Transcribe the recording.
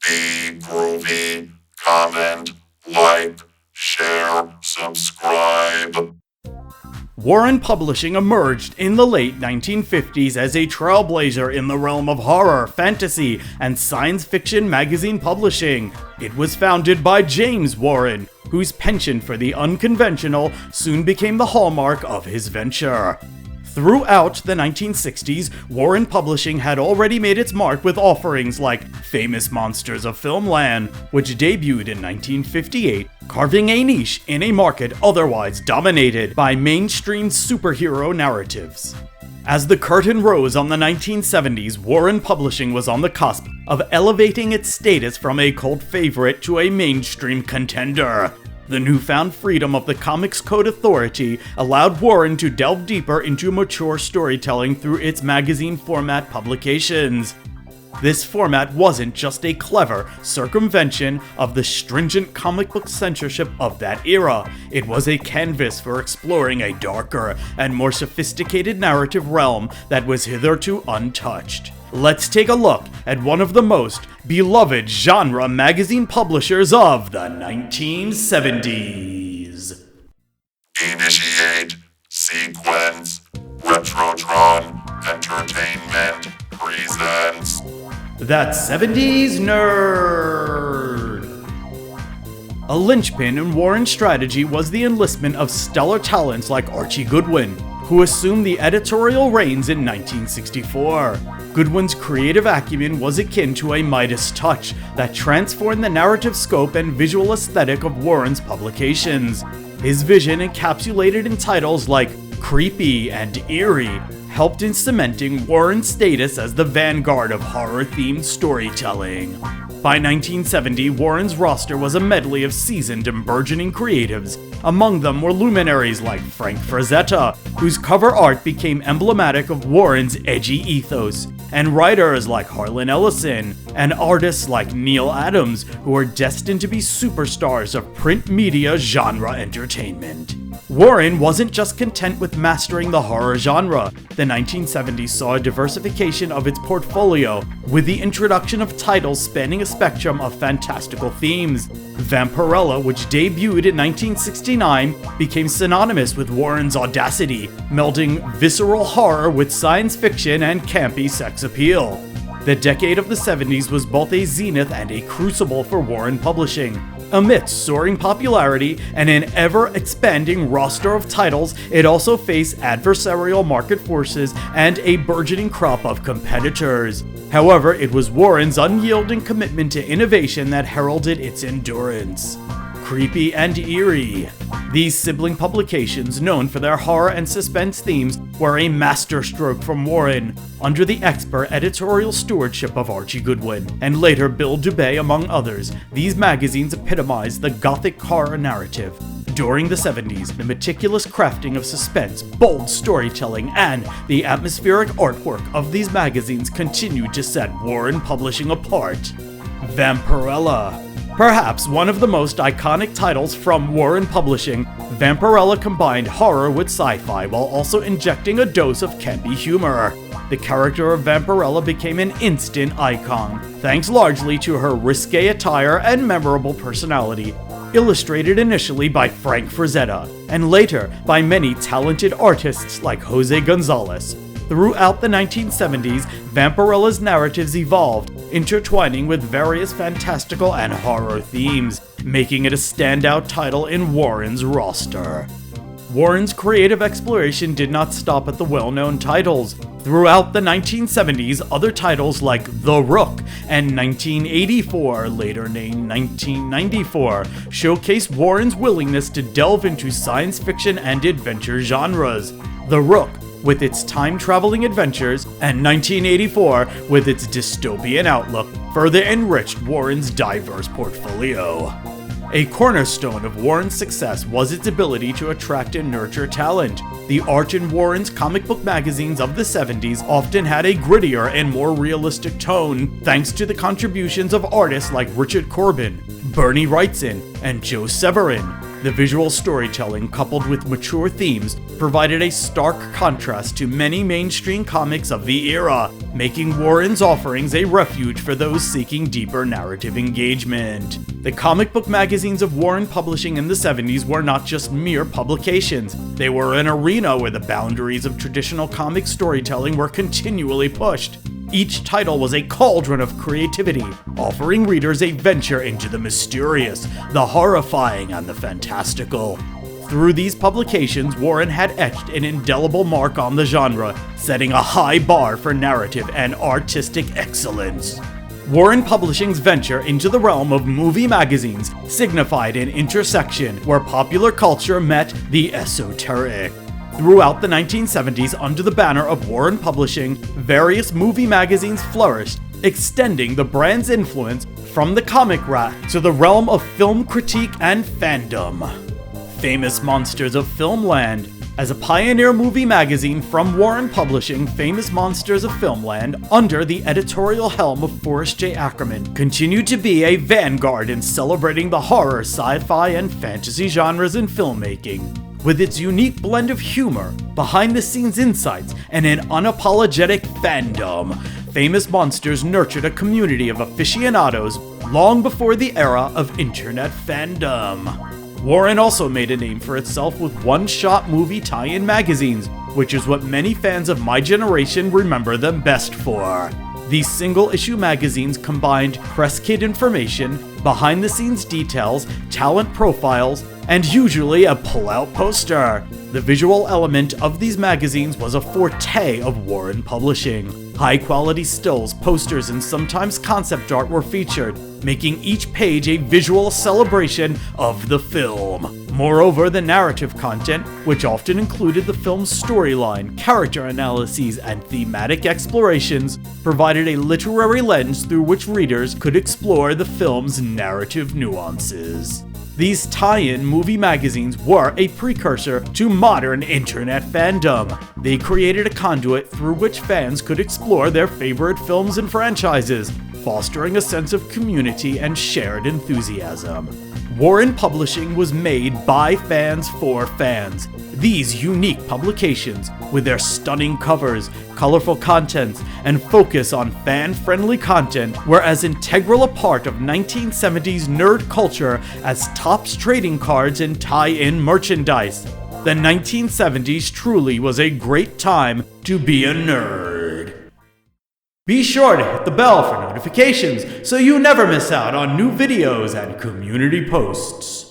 Be groovy, comment, like, share, subscribe. Warren Publishing emerged in the late 1950s as a trailblazer in the realm of horror, fantasy, and science fiction magazine publishing. It was founded by James Warren, whose penchant for the unconventional soon became the hallmark of his venture. Throughout the 1960s, Warren Publishing had already made its mark with offerings like Famous Monsters of Filmland, which debuted in 1958, carving a niche in a market otherwise dominated by mainstream superhero narratives. As the curtain rose on the 1970s, Warren Publishing was on the cusp of elevating its status from a cult favorite to a mainstream contender. The newfound freedom of the Comics Code Authority allowed Warren to delve deeper into mature storytelling through its magazine format publications. This format wasn't just a clever circumvention of the stringent comic book censorship of that era, it was a canvas for exploring a darker and more sophisticated narrative realm that was hitherto untouched. Let's take a look at one of the most beloved genre magazine publishers of the 1970s. Initiate Sequence Retrotron Entertainment presents That 70s Nerd! A linchpin in Warren's strategy was the enlistment of stellar talents like Archie Goodwin, who assumed the editorial reins in 1964. Goodwin's creative acumen was akin to a Midas touch that transformed the narrative scope and visual aesthetic of Warren's publications. His vision, encapsulated in titles like Creepy and Eerie, helped in cementing Warren's status as the vanguard of horror-themed storytelling. By 1970, Warren's roster was a medley of seasoned and burgeoning creatives. Among them were luminaries like Frank Frazetta, whose cover art became emblematic of Warren's edgy ethos, and writers like Harlan Ellison, and artists like Neil Adams, who were destined to be superstars of print media genre entertainment. Warren wasn't just content with mastering the horror genre. The 1970s saw a diversification of its portfolio, with the introduction of titles spanning a spectrum of fantastical themes. Vampirella, which debuted in 1969, became synonymous with Warren's audacity, melding visceral horror with science fiction and campy sex appeal. The decade of the 70s was both a zenith and a crucible for Warren Publishing. Amidst soaring popularity and an ever-expanding roster of titles, it also faced adversarial market forces and a burgeoning crop of competitors. However, it was Warren's unyielding commitment to innovation that heralded its endurance. Creepy and Eerie. These sibling publications, known for their horror and suspense themes, were a masterstroke from Warren, under the expert editorial stewardship of Archie Goodwin, and later Bill Dubay among others. These magazines epitomized the gothic horror narrative. During the 70s, the meticulous crafting of suspense, bold storytelling, and the atmospheric artwork of these magazines continued to set Warren Publishing apart. Vampirella. Perhaps one of the most iconic titles from Warren Publishing, Vampirella combined horror with sci-fi while also injecting a dose of campy humor. The character of Vampirella became an instant icon, thanks largely to her risque attire and memorable personality. Illustrated initially by Frank Frazetta, and later by many talented artists like Jose Gonzalez. Throughout the 1970s, Vampirella's narratives evolved, intertwining with various fantastical and horror themes, making it a standout title in Warren's roster. Warren's creative exploration did not stop at the well-known titles. Throughout the 1970s, other titles like The Rook and 1984, later named 1994, showcased Warren's willingness to delve into science fiction and adventure genres. The Rook, with its time-traveling adventures, and 1984, with its dystopian outlook, further enriched Warren's diverse portfolio. A cornerstone of Warren's success was its ability to attract and nurture talent. The art in Warren's comic book magazines of the 70s often had a grittier and more realistic tone, thanks to the contributions of artists like Richard Corbin, Bernie Wrightson, and Joe Severin. The visual storytelling, coupled with mature themes, provided a stark contrast to many mainstream comics of the era, making Warren's offerings a refuge for those seeking deeper narrative engagement. The comic book magazines of Warren Publishing in the 70s were not just mere publications. They were an arena where the boundaries of traditional comic storytelling were continually pushed. Each title was a cauldron of creativity, offering readers a venture into the mysterious, the horrifying, and the fantastical. Through these publications, Warren had etched an indelible mark on the genre, setting a high bar for narrative and artistic excellence. Warren Publishing's venture into the realm of movie magazines signified an intersection where popular culture met the esoteric. Throughout the 1970s, under the banner of Warren Publishing, various movie magazines flourished, extending the brand's influence from the comic rack to the realm of film critique and fandom. Famous Monsters of Filmland. As a pioneer movie magazine from Warren Publishing, Famous Monsters of Filmland, under the editorial helm of Forrest J. Ackerman, continued to be a vanguard in celebrating the horror, sci-fi, and fantasy genres in filmmaking. With its unique blend of humor, behind-the-scenes insights, and an unapologetic fandom, Famous Monsters nurtured a community of aficionados long before the era of internet fandom. Warren also made a name for itself with one-shot movie tie-in magazines, which is what many fans of my generation remember them best for. These single-issue magazines combined press kit information, behind-the-scenes details, talent profiles, and usually a pull-out poster. The visual element of these magazines was a forte of Warren Publishing. High-quality stills, posters, and sometimes concept art were featured, making each page a visual celebration of the film. Moreover, the narrative content, which often included the film's storyline, character analyses, and thematic explorations, provided a literary lens through which readers could explore the film's narrative nuances. These tie-in movie magazines were a precursor to modern internet fandom. They created a conduit through which fans could explore their favorite films and franchises, fostering a sense of community and shared enthusiasm. Warren Publishing was made by fans for fans. These unique publications, with their stunning covers, colorful contents, and focus on fan-friendly content, were as integral a part of 1970s nerd culture as Topps trading cards and tie-in merchandise. The 1970s truly was a great time to be a nerd. Be sure to hit the bell for notifications so you never miss out on new videos and community posts.